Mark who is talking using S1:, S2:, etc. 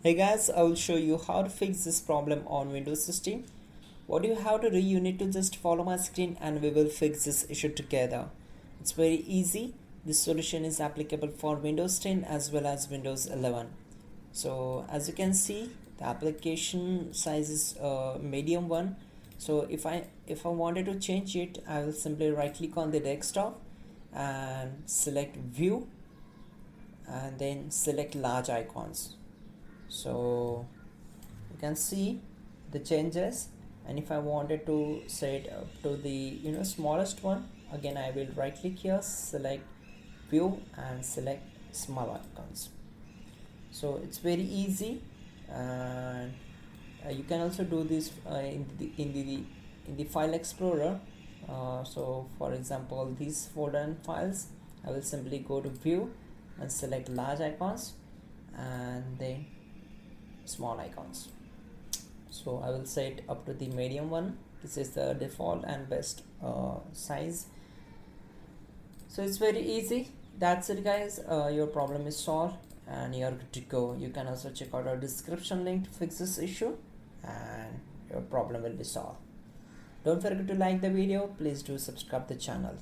S1: Hey guys, I will show you how to fix this problem on Windows system. What you have to do, you need to just follow my screen and we will fix this issue together. It's very easy. This solution is applicable for Windows 10 as well as Windows 11. So as you can see, the application size is medium one. So if I wanted to change it, I will simply right click on the desktop and select view and then select large icons. So you can see the changes, and if I wanted to set up to the smallest one, again I will right click here, select view and select small icons. So it's very easy, and you can also do this in the file explorer. So for example, these folder and files, I will simply go to view and select large icons and then small icons. So I will set up to the medium one. This is the default and best size. So it's very easy. That's it guys. Your problem is solved and you're good to go. You can also check out our description link to fix this issue and your problem will be solved. Don't forget to like the video. Please do subscribe the channel.